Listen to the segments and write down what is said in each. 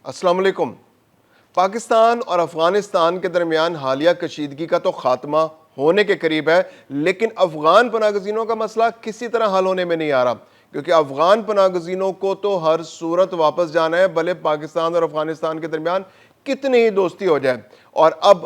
السلام علیکم۔ پاکستان اور افغانستان کے درمیان حالیہ کشیدگی کا تو خاتمہ ہونے کے قریب ہے، لیکن افغان پناہ گزینوں کا مسئلہ کسی طرح حل ہونے میں نہیں آ رہا، کیونکہ افغان پناہ گزینوں کو تو ہر صورت واپس جانا ہے، بھلے پاکستان اور افغانستان کے درمیان کتنی ہی دوستی ہو جائے۔ اور اب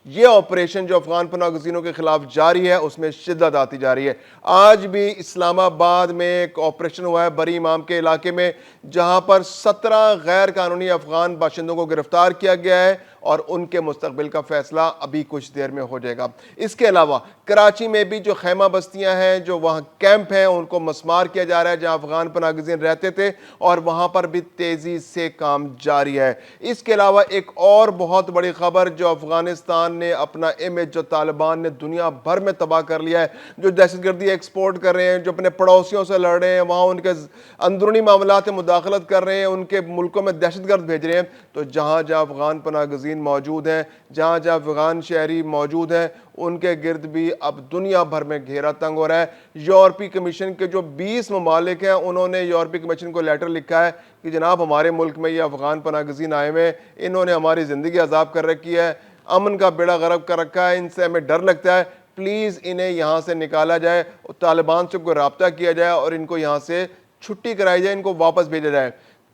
یہ آپریشن جو افغان پناہ گزینوں کے خلاف جاری ہے اس میں شدت آتی جا رہی ہے۔ آج بھی اسلام آباد میں ایک آپریشن ہوا ہے بری امام کے علاقے میں، جہاں پر 17 غیر قانونی افغان باشندوں کو گرفتار کیا گیا ہے اور ان کے مستقبل کا فیصلہ ابھی کچھ دیر میں ہو جائے گا۔ اس کے علاوہ کراچی میں بھی جو خیمہ بستیاں ہیں، جو وہاں کیمپ ہیں، ان کو مسمار کیا جا رہا ہے جہاں افغان پناہ گزین رہتے تھے، اور وہاں پر بھی تیزی سے کام جاری ہے۔ اس کے علاوہ ایک اور بہت بڑی خبر جو افغانستان نے اپنا امیج جو طالبان نے دنیا بھر میں تباہ کر لیا ہے، جو دہشت گردی ایکسپورٹ کر رہے ہیں، جو اپنے پڑوسیوں سے لڑ رہے ہیں، وہاں ان کے اندرونی معاملات میں مداخلت کر رہے ہیں، ان کے ملکوں میں دہشت گرد بھیج رہے ہیں، تو جہاں جہاں افغان پناہ گزین موجود ہیں، جہاں جہاں افغان شہری موجود ہیں، ان کے گرد بھی اب دنیا بھر میں گھیرا تنگ ہو رہا ہے۔ یورپی کمیشن کے جو 20 ممالک ہیں، انہوں نے یورپی کمیشن کو لیٹر لکھا ہے کہ جناب ہمارے ملک میں یہ افغان پناہ گزین آئے ہوئے ہیں، انہوں نے ہماری زندگی عذاب کر رکھی ہے، امن کا بیڑا غرق کر رکھا ہے، ان سے ہمیں ڈر لگتا ہے، پلیز انہیں یہاں سے نکالا جائے، طالبان سے کوئی رابطہ کیا جائے اور ان کو یہاں سے چھٹی کرائی جائے، ان کو واپس بھیجا جائے۔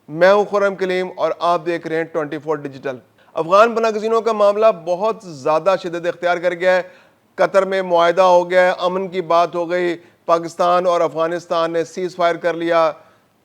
میں ہوں خرم کلیم اور آپ دیکھ رہے ہیں 24 ڈیجیٹل۔ افغان پناہ گزینوں کا معاملہ بہت زیادہ شدت اختیار کر گیا ہے۔ قطر میں معاہدہ ہو گیا ہے، امن کی بات ہو گئی، پاکستان اور افغانستان نے سیز فائر کر لیا،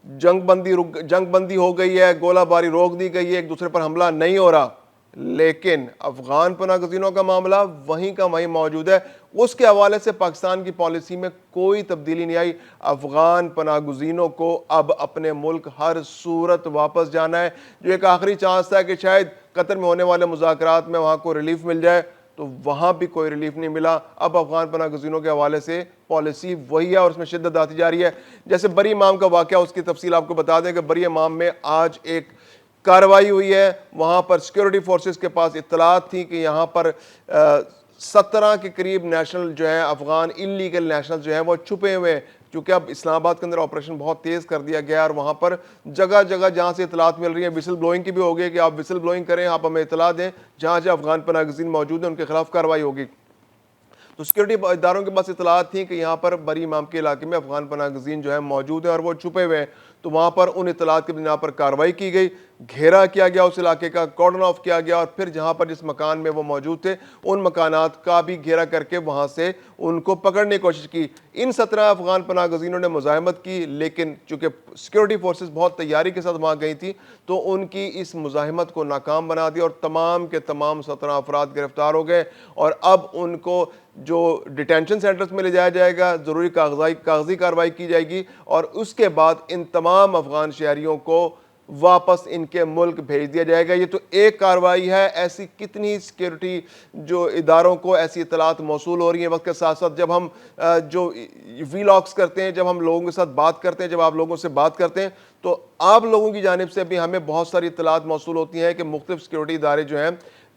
جنگ بندی ہو گئی ہے، گولہ باری روک دی گئی ہے، ایک دوسرے پر حملہ نہیں ہو رہا، لیکن افغان پناہ گزینوں کا معاملہ وہیں کا وہیں موجود ہے۔ اس کے حوالے سے پاکستان کی پالیسی میں کوئی تبدیلی نہیں آئی۔ افغان پناہ گزینوں کو اب اپنے ملک ہر صورت واپس جانا ہے۔ جو ایک آخری چانس تھا کہ شاید قطر میں ہونے والے مذاکرات میں وہاں کو ریلیف مل جائے، تو وہاں بھی کوئی ریلیف نہیں ملا۔ اب افغان پناہ گزینوں کے حوالے سے پالیسی وہی ہے اور اس میں شدت آتی جا رہی ہے۔ جیسے بری امام کا واقعہ، اس کی تفصیل آپ کو بتا دیں کہ بری امام میں آج ایک کارروائی ہوئی ہے۔ وہاں پر سیکیورٹی فورسز کے پاس اطلاعات تھیں کہ یہاں پر 17 کے قریب نیشنل جو ہیں، افغان انلیگل نیشنل جو ہیں وہ چھپے ہوئے ہیں، کیونکہ اب اسلام آباد کے اندر آپریشن بہت تیز کر دیا گیا ہے اور وہاں پر جگہ جگہ جہاں سے اطلاعات مل رہی ہیں، وسل بلوئنگ کی بھی ہوگی کہ آپ وسل بلوئنگ کریں، آپ ہمیں اطلاع دیں، جہاں جہاں افغان پناہ گزین موجود ہیں ان کے خلاف کارروائی ہوگی۔ تو سیکورٹی اداروں کے پاس اطلاعات تھیں کہ یہاں پر بری امام کے علاقے میں افغان پناہ گزین جو ہیں موجود ہیں اور وہ چھپے ہوئے ہیں، تو وہاں پر ان اطلاعات کی بنا پر کارروائی کی گئی، گھیرا کیا گیا اس علاقے کا، کارڈن آف کیا گیا، اور پھر جہاں پر جس مکان میں وہ موجود تھے ان مکانات کا بھی گھیرا کر کے وہاں سے ان کو پکڑنے کی کوشش کی۔ ان 17 افغان پناہ گزینوں نے مزاحمت کی، لیکن چونکہ سیکورٹی فورسز بہت تیاری کے ساتھ وہاں گئی تھی تو ان کی اس مزاحمت کو ناکام بنا دیا اور تمام کے تمام 17 افراد گرفتار ہو گئے، اور اب ان کو جو ڈیٹینشن سینٹرز میں لے جایا جائے گا، ضروری کاغذی کارروائی کی جائے گی، اور اس کے بعد ان تمام افغان شہریوں کو واپس ان کے ملک بھیج دیا جائے گا۔ یہ تو ایک کارروائی ہے، ایسی کتنی سیکیورٹی جو اداروں کو ایسی اطلاعات موصول ہو رہی ہیں وقت کے ساتھ ساتھ۔ جب ہم جو ویلاگس کرتے ہیں، جب ہم لوگوں کے ساتھ بات کرتے ہیں، جب آپ لوگوں سے بات کرتے ہیں، تو آپ لوگوں کی جانب سے بھی ہمیں بہت ساری اطلاعات موصول ہوتی ہیں کہ مختلف سیکیورٹی ادارے جو ہیں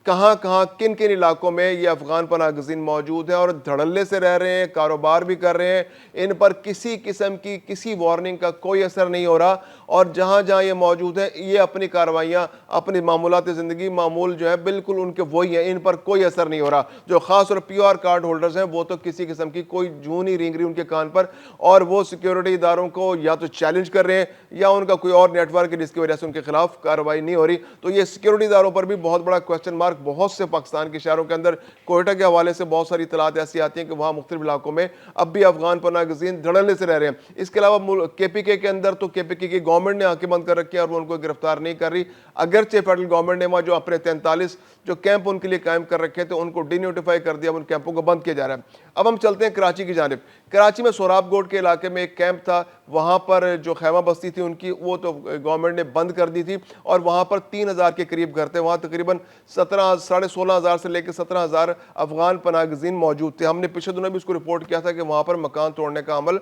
کہاں کہاں کن کن علاقوں میں یہ افغان پناہ گزین موجود ہیں اور دھڑلے سے رہ رہے ہیں، کاروبار بھی کر رہے ہیں، ان پر کسی قسم کی کسی وارننگ کا کوئی اثر نہیں ہو رہا، اور جہاں جہاں یہ موجود ہیں یہ اپنی کارروائیاں، اپنی معمولات زندگی معمول جو ہے بالکل ان کے وہی ہیں، ان پر کوئی اثر نہیں ہو رہا۔ جو خاص اور پیو آر کارڈ ہولڈرز ہیں وہ تو کسی قسم کی کوئی جوں نہیں رینگ رہی ان کے کان پر، اور وہ سیکیورٹی اداروں کو یا تو چیلنج کر رہے ہیں یا ان کا کوئی اور نیٹ ورک ہے جس کی وجہ سے ان کے خلاف کارروائی نہیں ہو رہی۔ تو یہ سیکیورٹی اداروں پر بھی بہت بڑا کوسچن مارک بہت سے پاکستان کے شہروں کے اندر۔ کوئٹہ کے حوالے سے بہت ساری اطلاعات ایسی آتی ہیں کہ وہاں مختلف علاقوں میں اب بھی افغان پناہ گزین دھڑلے سے رہ رہے ہیں۔ اس کے علاوہ کے پی کے اندر تو کے پی کے کی گورنمنٹ نے آنکھیں بند کر رکھی ہیں اور وہ ان کو گرفتار نہیں کر رہی، اگرچہ فیڈرل گورنمنٹ نے وہاں جو اپنے 43 جو کیمپ ان کے لیے قائم کر رکھے تھے ان کو ڈی نوٹیفائی کر دیا، ان کیمپوں کو بند کیا جا رہا ہے۔ اب ہم چلتے ہیں کراچی کی جانب۔ کراچی میں سوراب گوٹ کے علاقے میں ایک کیمپ تھا، وہاں پر جو خیمہ بستی تھی ان کی وہ تو گورنمنٹ نے بند کر دی تھی، اور وہاں پر 3000 کے قریب گھر تھے، وہاں تقریباً 16,500 سے لے کے 17,000 افغان پناہ گزین موجود تھے۔ ہم نے پچھلے دنوں بھی اس کو رپورٹ کیا تھا کہ وہاں پر مکان توڑنے کا عمل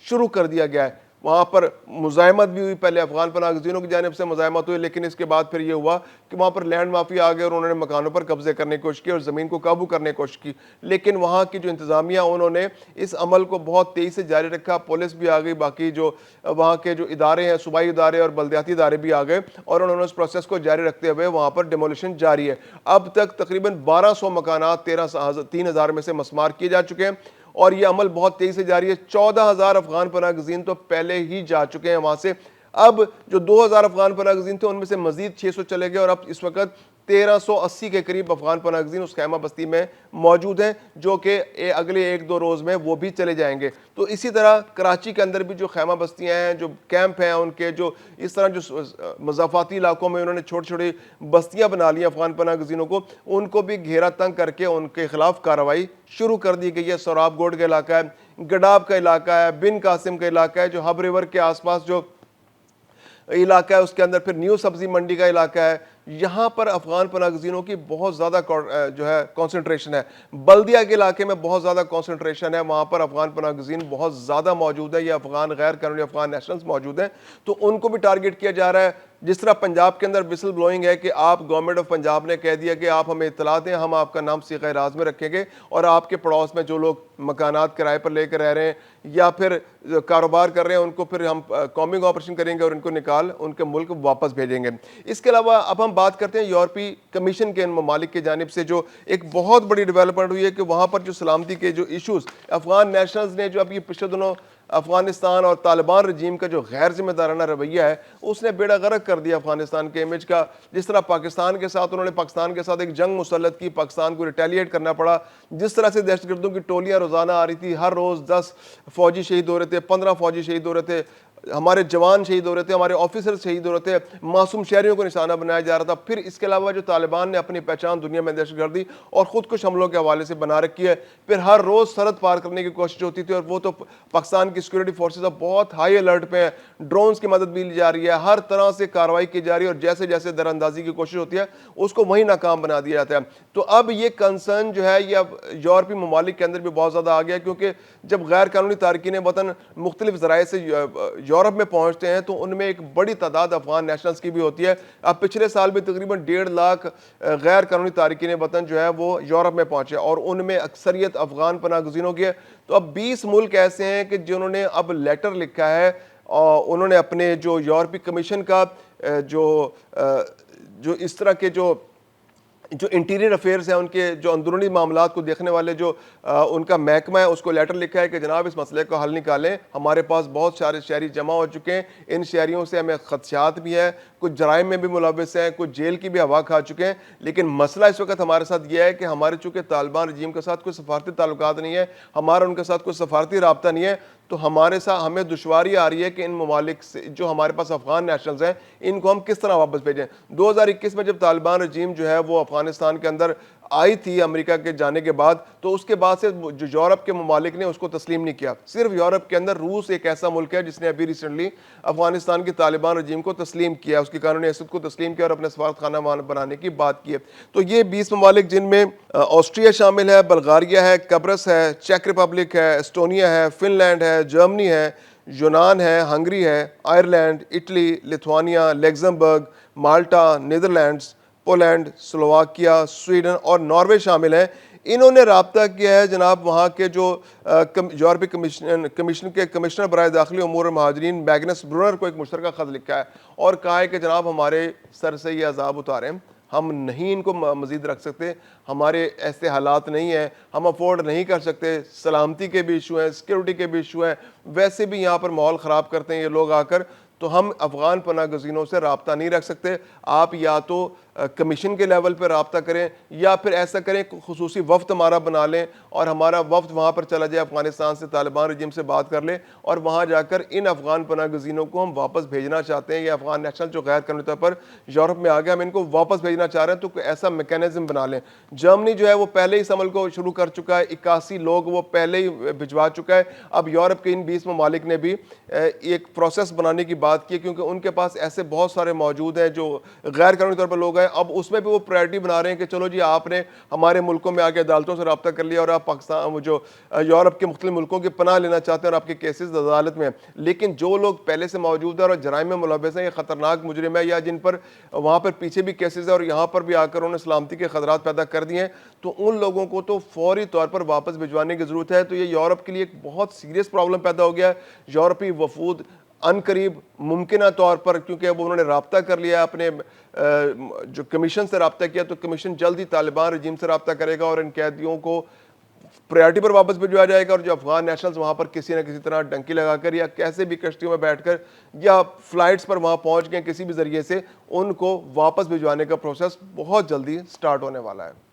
شروع کر دیا گیا ہے۔ وہاں پر مزاحمت بھی ہوئی، پہلے افغان پناہ گزینوں کی جانب سے مزاحمت ہوئی، لیکن اس کے بعد پھر یہ ہوا کہ وہاں پر لینڈ مافیا آ گئے اور انہوں نے مکانوں پر قبضے کرنے کی کوشش کی اور زمین کو قابو کرنے کی کوشش کی. لیکن وہاں کی جو انتظامیہ انہوں نے اس عمل کو بہت تیزی سے جاری رکھا، پولیس بھی آ گئی، باقی جو وہاں کے جو ادارے ہیں، صوبائی ادارے اور بلدیاتی ادارے بھی آ گئے اور انہوں نے اس پروسیس کو جاری رکھتے ہوئے وہاں پر ڈیمولیشن جاری ہے. اب تک تقریباً 1200 مکانات 3,000 میں سے مسمار کیے جا چکے ہیں اور یہ عمل بہت تیزی سے جاری ہے. 14,000 افغان پناہ گزین تو پہلے ہی جا چکے ہیں وہاں سے. اب جو 2,000 افغان پناہ گزین تھے ان میں سے مزید 600 چلے گئے اور اب اس وقت 1,380 کے قریب افغان پناہ گزین اس خیمہ بستی میں موجود ہیں، جو کہ اگلے 1-2 روز میں وہ بھی چلے جائیں گے. تو اسی طرح کراچی کے اندر بھی جو خیمہ بستیاں ہیں، جو کیمپ ہیں ان کے، جو اس طرح جو مضافاتی علاقوں میں انہوں نے چھوٹی چھوٹی بستیاں بنا لی افغان پناہ گزینوں کو، ان کو بھی گھیرا تنگ کر کے ان کے خلاف کارروائی شروع کر دی گئی ہے. سوراب گوڈ کا علاقہ ہے، گڈاب کا علاقہ ہے، بن قاسم کا علاقہ ہے، جو ہب ریور کے آس پاس جو علاقہ ہے، اس کے اندر پھر نیو سبزی منڈی کا علاقہ ہے. یہاں پر افغان پناہ گزینوں کی بہت زیادہ جو ہے کنسنٹریشن ہے. بلدیہ کے علاقے میں بہت زیادہ کنسنٹریشن ہے، وہاں پر افغان پناہ گزین بہت زیادہ موجود ہے. یہ افغان غیر قانونی افغان نیشنلز موجود ہیں، تو ان کو بھی ٹارگٹ کیا جا رہا ہے. جس طرح پنجاب کے اندر وسل بلوئنگ ہے کہ آپ گورنمنٹ آف پنجاب نے کہہ دیا کہ آپ ہمیں اطلاع دیں، ہم آپ کا نام صیغہ راز میں رکھیں گے اور آپ کے پڑوس میں جو لوگ مکانات کرائے پر لے کر رہ رہے ہیں یا پھر کاروبار کر رہے ہیں ان کو پھر ہم کامنگ آپریشن کریں گے اور ان کو نکال ان کے ملک واپس بھیجیں گے. اس کے علاوہ اب ہم بات کرتے ہیں یورپی کمیشن کے ان ممالک کی جانب سے جو ایک بہت بڑی ڈیولپمنٹ ہوئی ہے کہ وہاں پر جو سلامتی کے جو ایشوز افغان نیشنلز نے جو اب یہ پچھلے دنوں افغانستان اور طالبان رجیم کا جو غیر ذمہ دارانہ رویہ ہے اس نے بیڑا غرق کر دیا افغانستان کے امیج کا. جس طرح پاکستان کے ساتھ انہوں نے پاکستان کے ساتھ ایک جنگ مسلط کی، پاکستان کو ریٹیلیٹ کرنا پڑا. جس طرح سے دہشت گردوں کی ٹولیاں روزانہ آ رہی تھی، ہر روز 10 فوجی شہید ہو رہے تھے، 15 فوجی شہید ہو رہے تھے، ہمارے جوان شہید ہو رہے تھے، ہمارے آفیسر شہید ہو رہے تھے، معصوم شہریوں کو نشانہ بنایا جا رہا تھا. پھر اس کے علاوہ جو طالبان نے اپنی پہچان دنیا میں دہشت گردی اور خود کش حملوں کے حوالے سے بنا رکھی ہے. پھر ہر روز سرحد پار کرنے کی کوشش ہوتی تھی اور وہ تو پاکستان کی سیکورٹی فورسز اب بہت ہائی الرٹ پہ ہیں. ڈرونز کی مدد بھی لی جا رہی ہے، ہر طرح سے کارروائی کی جا رہی ہے اور جیسے جیسے در اندازی کی کوشش ہوتی ہے اس کو وہیں ناکام بنا دیا جاتا ہے. تو اب یہ کنسرن جو ہے یہ اب یورپی ممالک کے اندر بھی بہت زیادہ آ گیا، کیونکہ جب غیر قانونی تارکین وطن مختلف ذرائع سے یورپ میں پہنچتے ہیں تو ان میں ایک بڑی تعداد افغان نیشنلز کی بھی ہوتی ہے. اب پچھلے سال بھی تقریباً 1.5 لاکھ غیر قانونی تارکین وطن جو ہے وہ یورپ میں پہنچے اور ان میں اکثریت افغان پناہ گزینوں کی ہے. تو اب 20 ملک ایسے ہیں کہ جنہوں نے اب لیٹر لکھا ہے اور انہوں نے اپنے جو یورپی کمیشن کا جو اس طرح کے جو انٹیریئر افیئرز ہیں، ان کے جو اندرونی معاملات کو دیکھنے والے جو ان کا محکمہ ہے، اس کو لیٹر لکھا ہے کہ جناب اس مسئلے کو حل نکالیں. ہمارے پاس بہت سارے شہری جمع ہو چکے ہیں، ان شہریوں سے ہمیں خدشات بھی ہیں، کچھ جرائم میں بھی ملوث ہیں، کچھ جیل کی بھی ہوا کھا چکے ہیں. لیکن مسئلہ اس وقت ہمارے ساتھ یہ ہے کہ ہمارے چونکہ طالبان رجیم کے ساتھ کوئی سفارتی تعلقات نہیں ہے، ہمارا ان کے ساتھ کوئی سفارتی رابطہ نہیں ہے، تو ہمارے ساتھ ہمیں دشواری آ رہی ہے کہ ان ممالک سے جو ہمارے پاس افغان نیشنلز ہیں ان کو ہم کس طرح واپس بھیجیں. 2021 میں جب طالبان رجیم جو ہے وہ افغانستان کے اندر آئی تھی امریکہ کے جانے کے بعد، تو اس کے بعد سے جو یورپ کے ممالک نے اس کو تسلیم نہیں کیا. صرف یورپ کے اندر روس ایک ایسا ملک ہے جس نے ابھی ریسنٹلی افغانستان کی طالبان رجیم کو تسلیم کیا، اس کی قانونی حیثیت کو تسلیم کیا اور اپنے سفارت خانہ بنانے کی بات کی ہے. تو یہ 20 ممالک جن میں آسٹریا شامل ہے، بلغاریہ ہے، قبرص ہے، چیک ریپبلک ہے، اسٹونیا ہے، فن لینڈ ہے، جرمنی ہے، یونان ہے، ہنگری ہے، آئرلینڈ، اٹلی، لتھوانیا، لیگزمبرگ، مالٹا، نیدرلینڈز، پولینڈ، سلوواکیا، سویڈن اور ناروے شامل ہیں. انہوں نے رابطہ کیا ہے جناب وہاں کے جو یورپی کمیشن کے کمشنر برائے داخلی امور اور مہاجرین میگنس برونر کو ایک مشترکہ خط لکھا ہے اور کہا ہے کہ جناب ہمارے سر سے یہ عذاب اتاریں، ہم نہیں ان کو مزید رکھ سکتے، ہمارے ایسے حالات نہیں ہیں، ہم افورڈ نہیں کر سکتے. سلامتی کے بھی ایشو ہیں، سیکورٹی کے بھی ایشو ہیں، ویسے بھی یہاں پر ماحول خراب کرتے ہیں یہ لوگ آ کر، تو ہم افغان پناہ گزینوں سے رابطہ نہیں رکھ سکتے. آپ یا تو کمیشن کے لیول پہ رابطہ کریں یا پھر ایسا کریں خصوصی وفد ہمارا بنا لیں اور ہمارا وفد وہاں پر چلا جائے، افغانستان سے طالبان رجیم سے بات کر لیں اور وہاں جا کر ان افغان پناہ گزینوں کو ہم واپس بھیجنا چاہتے ہیں. یہ افغان نیشنل جو غیر قانونی طور پر یورپ میں آ گیا، ہم ان کو واپس بھیجنا چاہ رہے ہیں، تو کوئی ایسا میکینزم بنا لیں. جرمنی جو ہے وہ پہلے ہی اس عمل کو شروع کر چکا ہے، 81 لوگ وہ پہلے ہی بھجوا چکا ہے. اب یورپ کے ان 20 ممالک نے بھی ایک پروسیس بنانے کی بات بات کی کیونکہ ان کے پاس ایسے بہت سارے موجود ہیں جو غیر قانونی طور پر لوگ ہیں. اب اس میں بھی وہ پرائرٹی بنا رہے ہیں کہ چلو جی آپ نے ہمارے ملکوں میں آ کے عدالتوں سے رابطہ کر لیا اور آپ پاکستان جو یورپ کے مختلف ملکوں کی پناہ لینا چاہتے ہیں اور آپ کے کیسز عدالت میں ہیں. لیکن جو لوگ پہلے سے موجود ہیں اور جرائم میں ملوث ہیں, یہ خطرناک مجرم ہے, یا جن پر وہاں پر پیچھے بھی کیسز ہیں اور یہاں پر بھی آ کر انہوں نے سلامتی کے خطرات پیدا کر دیے ہیں, تو ان لوگوں کو تو فوری طور پر واپس بھجوانے کی ضرورت ہے. تو یہ یورپ کے لیے ایک بہت سیریس پرابلم پیدا ہو گیا ہے. یورپی وفود ان قریب ممکنہ طور پر, کیونکہ اب انہوں نے رابطہ کر لیا اپنے جو کمیشن سے رابطہ کیا, تو کمیشن جلد ہی طالبان رجیم سے رابطہ کرے گا اور ان قیدیوں کو پریارٹی پر واپس بھجوایا جائے گا. اور جو افغان نیشنلز وہاں پر کسی نہ کسی طرح ڈنکی لگا کر یا کیسے بھی کشتیوں میں بیٹھ کر یا فلائٹس پر وہاں پہنچ گئے کسی بھی ذریعے سے, ان کو واپس بھجوانے کا پروسیس بہت جلدی سٹارٹ ہونے والا ہے.